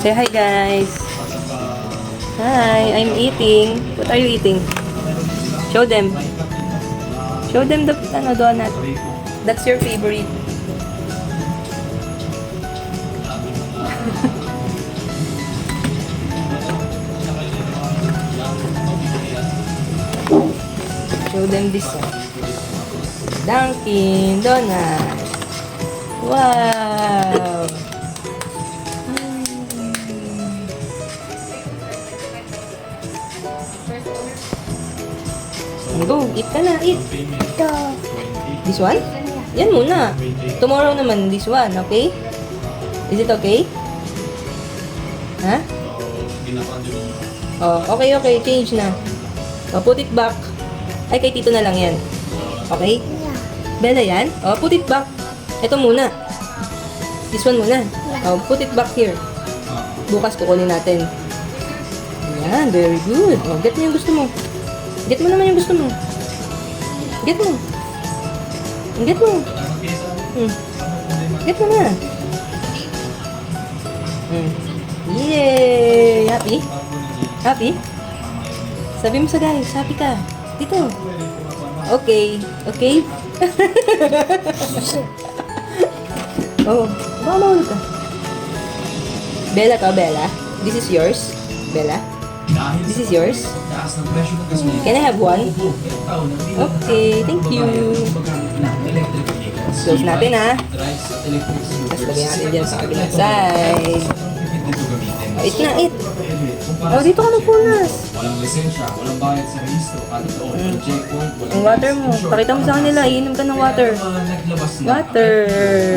Say hi, guys. Hi, I'm eating. What are you eating? Show them. Show them the donut. That's your favorite. Show them this one. Dunkin' Donuts. Wow. Go, eat ka na, eat. This one? Yan muna. Tomorrow naman, this one, okay? Is it okay? Ha? Oh, okay, change na. Oh, put it back. Ay, kay Tito na lang yan. Okay? Bella yan? Oh, put it back. Ito muna. This one muna. Oh, put it back here. Bukas kukunin natin. Yan, very good. Oh, get mo yung gusto mo. Get mo naman yung gusto mo. Get mo. Get mo. Get mo na. Yay! Happy? Happy? Sabi mo sa guys, happy ka. Dito. Okay. Okay? Oh, baka mahulog ka. Bella ka, Bella? This is yours? Bella? This is yours? Can I have one? Okay, thank you. Close natin, ha? Tapos lagyan natin dyan sa kabilang side. Oh, eat na, eat. Oh, dito ka magpunas. Walang lisensya, walang bayad sa rehistro, at walang checkpoint, walang Ang water mo. Pakita mo sa kanila, iinom ka ng water. naglabas na Water.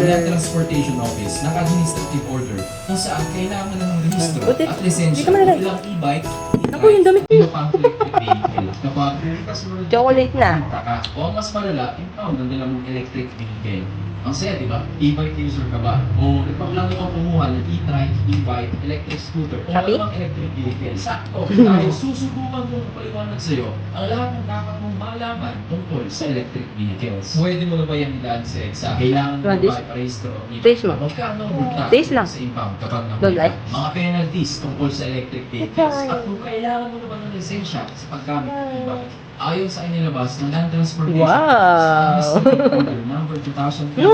Walang transportation office, naka-administrative order, kung saan kailangan ng rehistro Buti- at lisensya hindi ka malagay. ilang e-bike, Ako, yung damit mo. iba pang electric vehicle. Kapag kasunod Chocolate na. taka, o ang mas malala, impound ng nilang electric vehicle. Ang saya, di ba? E-bike user ka ba? O nagpaplano ka kumuha ng e-trike, e-bike, electric scooter, o Happy? anumang electric vehicle. Sakto, tayo susubukan kong paliwanag sa'yo ang lahat ng dapat mong malaman tungkol sa electric vehicles. Pwede mo na ba yan idaan sa EDSA? Kailangan mo Want this? ba iparehistro? Taste mo. Magkano ang multa Taste lang. sa impound kapag Don't nahuli like? ka? Mga penalties tungkol sa electric vehicles. At kung kailangan mo na ba ng lisensya sa paggamit ng e-bike. Ayon sa inilabas ng Land Transportation Wow. Order number 2000 No.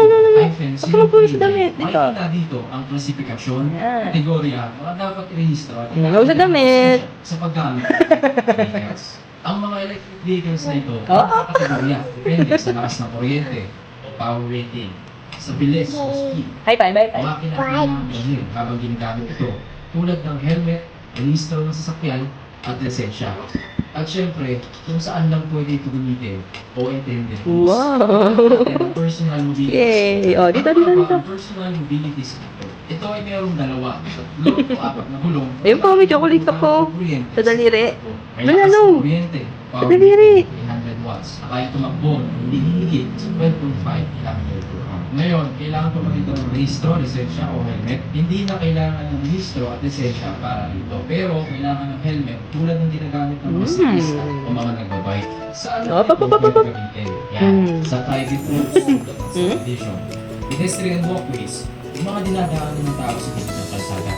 Ako magpunas sa damit. Dito. Makikita dito ang klasifikasyon, Yan. kategorya, mga dapat i-rehistro at Huwag sa damit. sa paggamit ng vehicles. Ang mga electric vehicles na ito, Oo. kategorya, depende sa lakas ng kuryente o power rating, sa bilis o speed, High five, high five. makina ng engine habang ginagamit ito, tulad ng helmet, rehistro ng sasakyan, at lisensya. At syempre, kung saan lang pwede ito gamitin o intended use. Wow. And personal mobility. Yay. Oh, dito, Ano dito, ba dito. ang personal mobility scooter? Ito ay mayroong dalawa, tatlo o apat na gulong. Ayun po, may chocolate ako. Kuryente. Sa daliri. May Wala, lakas no. ng kuryente. Sa daliri. 300 watts. Kaya tumakbo, hindi hihigit sa 12.5 km per hour. Ngayon, kailangan pa ba ito ng rehistro, lisensya o helmet? Hindi na kailangan ng rehistro at lisensya para dito. Pero kailangan ng helmet tulad ng ginagamit ng mga siklista o mga nagbabike. Saan Oh, ito pa. gagamitin? Yan, Hmm. sa private roads at subdivision. Pedestrian walkways, yung mga dinadaanan ng tao sa gilid ng kalsada.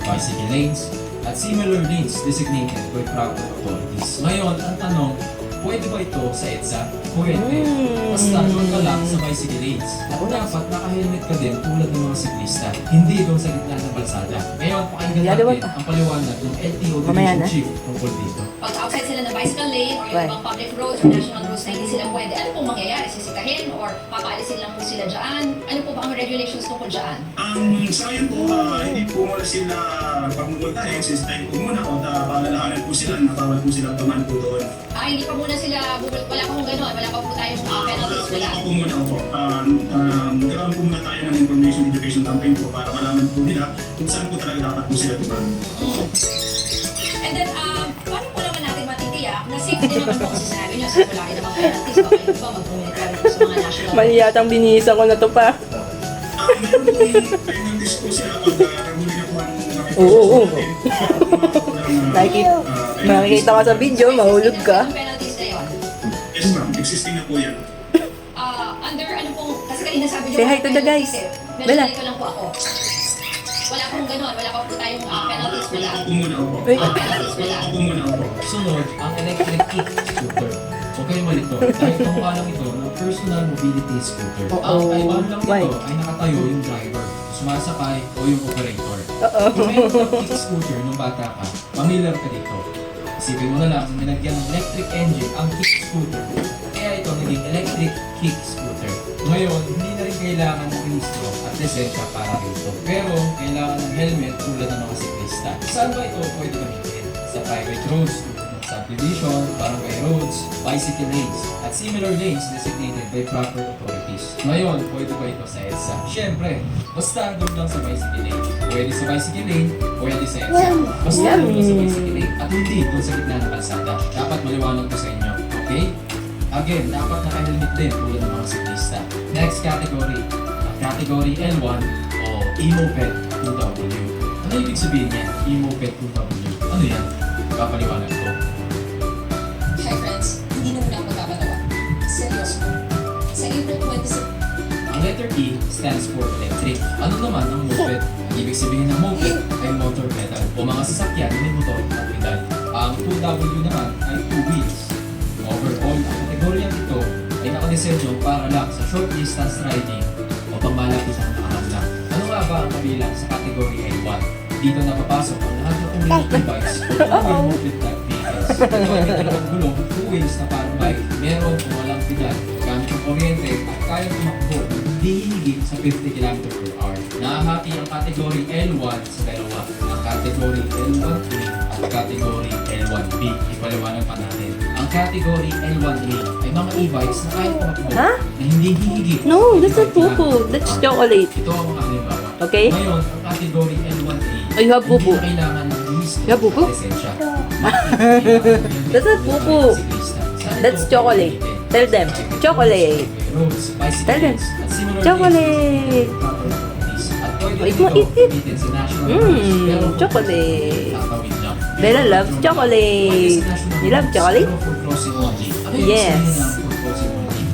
Bicycle lanes, at similar lanes designated by proper authorities. Ngayon, ang tanong, pwede ba ito sa EDSA? Pwede. Basta doon ka lang sa bicycle lanes. At dapat naka-helmet ka din tulad ng mga siklista. Hindi doon sa gitna ng balsada. Ngayon, pakinggan natin ang paliwanag ng LTO Mamaya Division na. Chief tungkol dito. Pag outside sila ng bicycle lane or yung Right. ibang public roads or national roads na hindi sila pwede, ano pong mangyayari? Sisikahin or papaalisin lang po sila dyan? Ano po ba ang regulations tungkol dyan? Sa ngayon po, hindi po muna sila pagmumuntahin since time po muna o paalalahanan po sila na bawal po sila tuman po doon. Hindi pa muna sila, wala pa kung gano'n, wala pa po tayong penalties, wala. Wala po muna po. Nagkaroon po muna tayo ng information education campaign po para malaman po nila kung saan po talaga dapat po sila tuman. And then, paano po naman natin matitiyak na safe din naman po kasi sinabi nyo, so wala rin namang penalties, baka yung iba mag-communicate po sa mga national. Mali yatang binihisan ko na to pa. Meron po yung penalties po sila pag nahuli na po ang Oo. Nakikita ka sa video, mahulog ka. Anong penalties na yun? Yes ma'am, existing na po yan. Under ano pong, kasi kanina sabi niyo, Say hi to the guys. Bella. Medyo lang po ako. Wala pong ganun. Wala pa po tayong penalties. Wala. Upo muna ako. Uy. Penalties. Wala. Upo muna ako. Sunod, ang electric kick scooter. Huwag kayong malito. Dahil kamukha lang ito ng personal mobility scooter. Ang kaibahan lang Why? nito ay nakatayo yung driver, sumasakay o yung operator. Oo. Kung meron kang kick scooter nung bata ka, familiar ka dito. Isipin mo na lang, nilagyan ng electric engine ang kick scooter. Kaya ito naging electric kick scooter. Ngayon, hindi na rin kailangan ng registro at lisensya para rito. Pero, kailangan ng helmet tulad ng mga siklista. Saan ba ito pwede gamitin? Sa private roads, subdivision, barangay roads, bicycle lanes, at similar lanes designated by proper authorities. Ngayon, pwede ba ito sa EDSA? Siyempre, basta doon lang sa bicycle lane. Pwede sa bicycle lane, pwede sa EDSA. Basta doon lang sa bicycle lane at hindi doon sa gitna ng kalsada. Dapat maliwanag ko sa inyo, okay? Again, dapat naka-helmet din tulad ng mga siklista. Next category, ang category L1 o E-Moped 2W. Ano ibig sabihin niya? E-Moped 2W. Ano yan? Papaliwanag ko. Hi friends, hindi naman ako magkakatawa. Seryoso. Sa April 27, Ang letter E stands for electric. Ano naman ang moped? Ang ibig sabihin ng moped ay motor pedal o mga sasakyan na may motor at pedal. Ang 2W naman ay 2 wheels. Overall, ang kategoryang ito ay nakadesenyo para lang sa short distance riding o pangmalaki sa nakakam lang. Ano nga ba ang kabilang sa kategory L1? Dito napapasok ang lahat ng uri ng e-bikes o two-wheel moped type vehicles. Ito ay may dalawang gulong, 2 wheels na parang bike. Meron kung walang pedal, gamit ang kuryente at kayang tumakbo hindi hihigit sa 50 km per hour. Nahahati ang category L1 sa dalawa. Ang category L1A at category L1B. Ipaliwanag pa natin. Ang category L1A ay mga e-bikes na kayang tumakbo Ha? na hindi hihigit. No, that's not 50 km pupu. per That's hour. chocolate. Ito ang mga halimbawa. Okay? Ngayon, ang category L1A Oh, you have pupu. hindi na kailangan ng registro You have pupu? at lisensya. That's not pupu. That's chocolate. Tell them, chocolate. Tell them, chocolate. Eat mo, eat, eat. Chocolate. Bella loves chocolate. You love chocolate? Yes.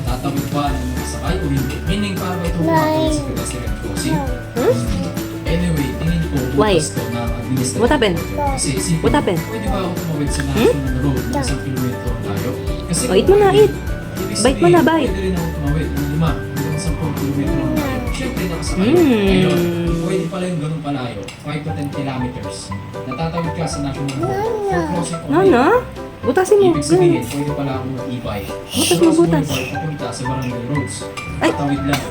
Tatawid ba ng mga sakay o hindi? Meaning para ba ito makakawin sa pedestrian crossing? Anyway, tingin ko Why? bukas to ng administrative What happened? order. Kasi isipin What mo, happened? pwede ba ako tumawid sa national road ng isang kilometro tayo? Kasi Oh, eat mo na, eat. ibig Bite mo na, sabihin, bite. Pwede rin ako tumawid ng 5 hanggang 10 kilometro tayo. Siyempre, nakasakay. Mm. Ngayon, pwede pala yung ganun palayo, 5 to 10 kilometers. Natatawid ka sa national road for crossing of No, no. Butasin mo. Ibig sabihin, pwede pala akong mag-e-bike. Butas mo, butas. Papunta sa barangay roads. Ay. Tatawid lang.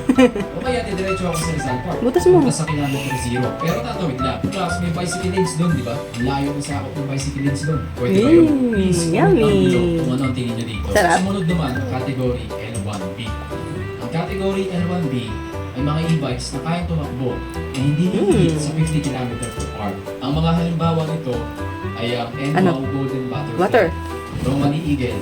O kaya, didiretso ako sa Rizal Park. Butas mo. Punta sa kilometer 0. Pero tatawid lang. Plus, may bicycle lanes doon, di ba? Ang layo ko sa ako ng bicycle lanes doon. Pwede ba yun? Please, comment down yummy. below kung ano ang tingin nyo dito. Sarap. Sumunod naman, ang category L1B. Ang category L1B ay mga e-bikes na kayang tumakbo na hindi higit sa 50 km per hour. Ang mga halimbawa nito ay ang Ano? NWOW Golden Butterfly, Water. Romani Eagle,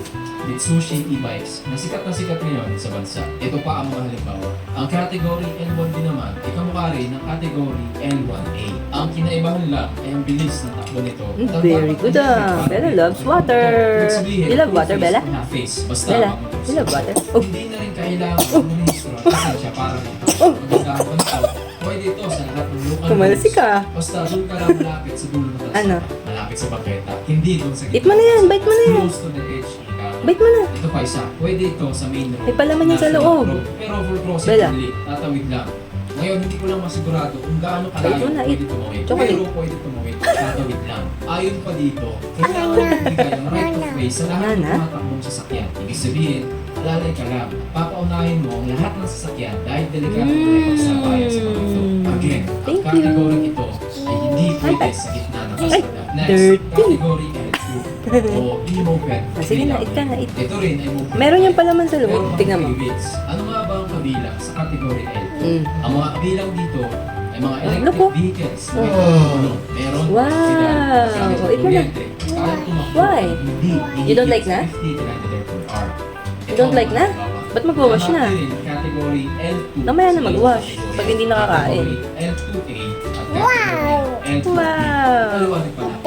Mitsubishi e-bikes na sikat ngayon sa bansa. Ito pa ang mga halimbawa. Ang category L1B naman ay kamukha rin ng category L1A. Ang kinaibahan lang ay ang bilis ng takbo nito. At ang Very dapat good, hindi ah. pa- Bella loves water. Ibig sabihin, You love full water, face Bella? o half face. Basta Bella, ang motor you love water? Oh. Hindi na rin kailangan ng ministro at lisensya para rito. Ang gagawin nito, pwede ito sa lahat ng local Kumalsi roads. ka. Basta doon ka lang malapit sa dulo ng kalsada. Ano? Malapit sa bangketa. Hindi doon sa Eat mo na yan, bite mo na yan. Close to the edge. ikaw. Bite mo na. Ito pa isa. Pwede ito sa main road. May palaman yan sa National loob. road. Pero for crossing Bella. only, tatawid lang. Ngayon, hindi ko lang masigurado kung gaano Bite kalayo mo na, pwede eat. tumawid. Chocolate. Pero pwede tumawid. Tatawid lang. Ayon pa dito, kailangan magbigay ang right of way sa lahat ng Nana? tumatakbong sasakyan. Ibig sabihin, alalay ka lang. Papaunahin mo ang lahat ng sasakyan dahil delikado ang nakipagsabayan sa mga ito. Again, ang Thank you. category ito ay hindi pwede sa gitna ng kalsada. Next, dirty. category L2 o e-moped. Sige na, eat ka na, eat. Ito rin ay moped. Meron yung palaman sa Pero loob. Tingnan mo. wheels. Ano nga ba ang kabilang sa category L? Ang mga kabilang dito ay mga electric Naku. vehicles. Oh. Meron Wow. gamit ang Oh, eat mo na. kuryente. Kaya tumakbo. Why? Hindi You don't like na? 50 km per hour. You don't like na? Ba't magwawash na? Category L2. Mamaya na magwash pag hindi nakakain. Category L2A at category L2B. Wow. Paliwanag pa natin.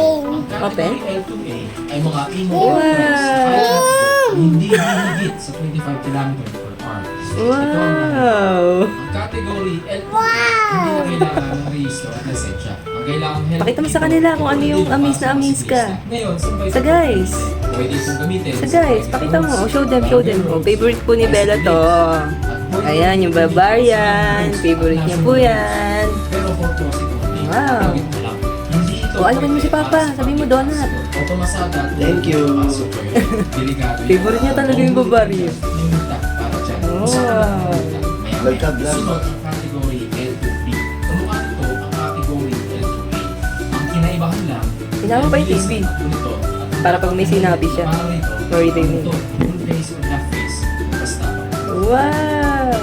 Ang Open? category L2A ay mga Wow. hindi higit sa 25 km per hour. Wow! Ang category L2, hindi na kailangan ng rehistro at lisensya. Ang kailangan help Pakita mo sa kanila kung ano yung amaze na amaze ka. Ngayon, Sa guys. Pwede itong gamitin. So guys, pakita mo. Oh, show them, show them. Oh, favorite po ni Bella to. Ayan, yung Bavarian. Favorite niya po yan. Pero for possibility, Wow. gawin mo lang. Hindi ito Oh, alamin mo si Papa. Sabi mo, donut. Automasada. Thank you. Delikado. Favorite niya talaga yung Bavarian. Yung mutak para dyan. Wow. Maya-maya, sunod ang category L2B. Kamukha nito ang category L2A. Ang kinaibahan lang, Sinama pa yung bilis TV. ng takbo nito at Para pag may sinabi siya. para rito, Sorry, David. ito, full face or half face. Basta. Wow!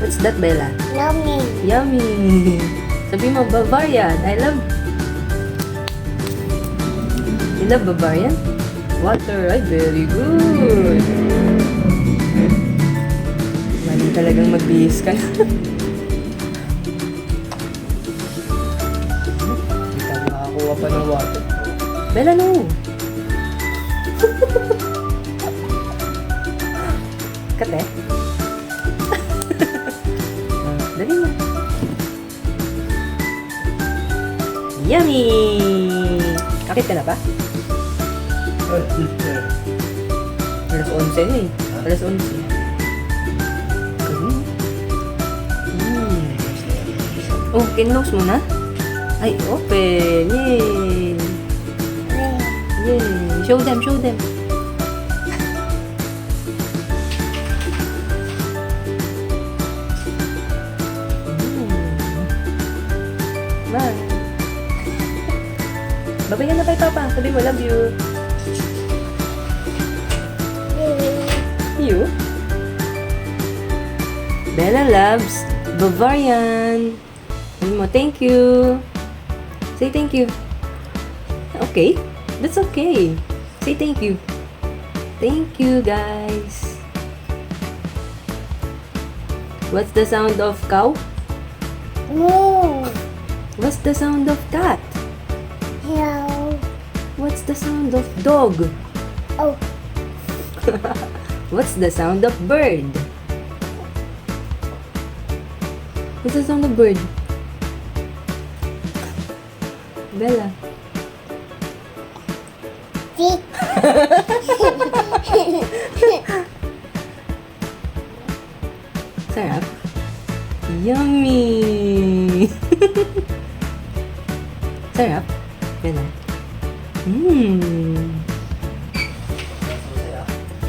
What's that, Bella? Yummy. Yummy! Sabi mo, Bavarian. I love... You love Bavarian? Water. Ay, very good. Mali talagang magbihis ka na. Hindi ka makakuha pa ng water. Bella, no! Kate? Dali mo. Yummy! Kakit ka na ba? Alas 11 na eh. Alas 11. Oh, kinlose mo na? Ay, open! Yay! Yay! Show them, show them! Bye! Babayan na kay Papa. Sabi mo, love you. You? Bella loves Bavarian. Sabi mo, thank you. Say thank you. Okay. That's okay. Say thank you. Thank you, guys. What's the sound of cow? No. What's the sound of cat? Hello. What's the sound of dog? Oh. What's the sound of bird? What's the sound of bird? Bella. Tick. Sarap. Yummy! Sarap. Bella.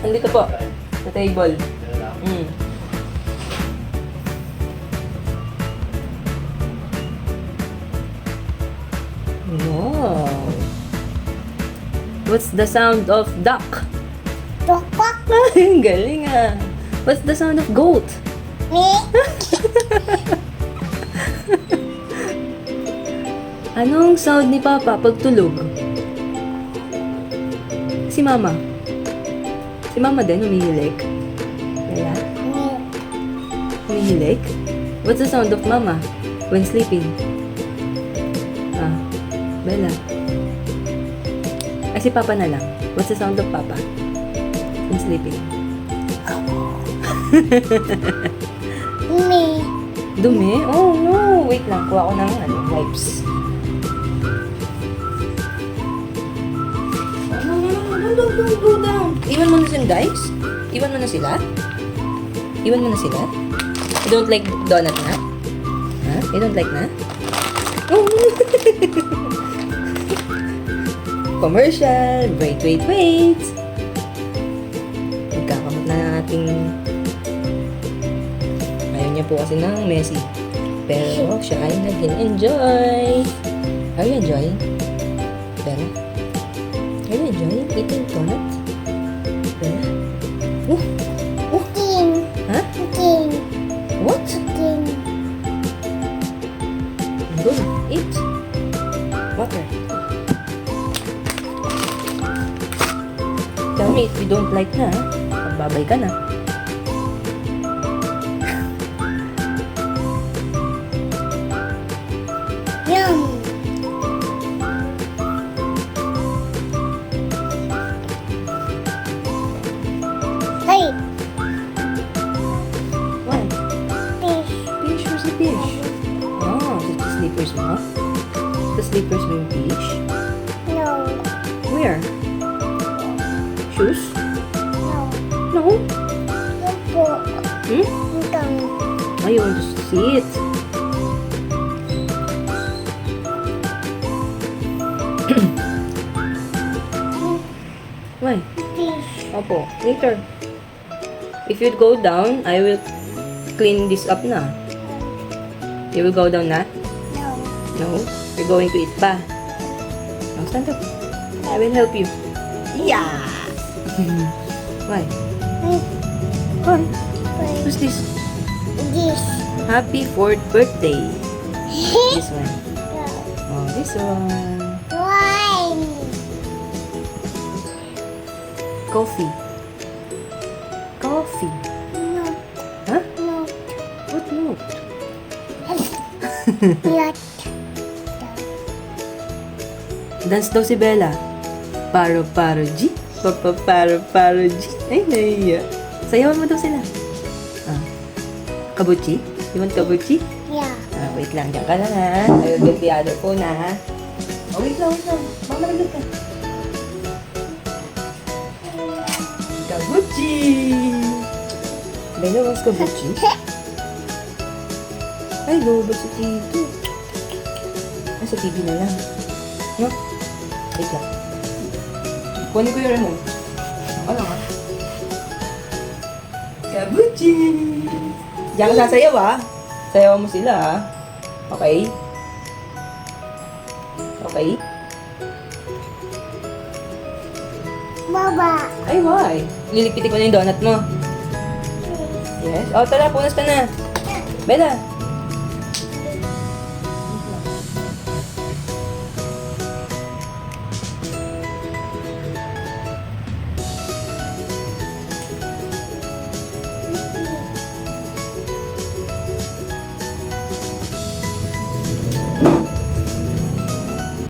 Andito po. Sa table. Wow. What's the sound of duck? Tok tok. Ang galing ah. What's the sound of goat? Me. Anong sound ni Papa pag tulog? Si Mama. Si Mama din humihilik. Bella? Me. Humihilik? What's the sound of Mama when sleeping? Ah, Bella. Ay, si Papa na lang. What's the sound of Papa when sleeping? Me. Dumi? Oh no! Wait lang, kuha ko ng wipes. No, go down. Iwan mo na sila, guys. Iwan mo na sila. Iwan mo na sila. You don't like donut na? Ha? You don't like na? Oh! Commercial. Wait. Magkakamot na ng ating... Ayaw niya po kasi ng messy. Pero siya ay nag-enjoy. Are you enjoying? Bella? Are you enjoying eating donut? Bella? King. Ha? King. What? King. Go. Eat. Water. Tell me if you don't like na, magbabay ka na. Yum. slippers with beach? No. Where? Shoes? No. No. Opo. Hmm? Don't. Oh, you want to see it? Why? Fish. Opo, later. If you go down, I will clean this up na. You will go down na? No. No? You're going to eat pa? Oh, stand up. I will help you. Yeah! Why? Why? Wait. Who's this? This. Happy 4th birthday. This one. No. Oh, this one. Wine. Coffee. Coffee. No. Huh? No. What note? Yacht. Dance daw si Bella. Paro G. Paro G. Ay, naiya. Sayawan mo daw sila. Ah. Kabuchi? You want kabuchi? Yeah. Ah, wait lang. Diyan ka lang ha. I will get the other phone ha. Oh, wait lang. Baka malaglag ka. Kabuchi! Bella wants kabuchi? Ay, lobat si Tito. Ay, sa TV na lang. No? Wait lang. Kunin ko yung remote. Ako lang ha. Kabuchi! Diyan ka sasayaw ha. Sayawan mo sila ha. Okay? Okay? Baba. Ay, why? Lilipitin ko na yung donut mo. Yes? O, tara, punas ka na. Bella,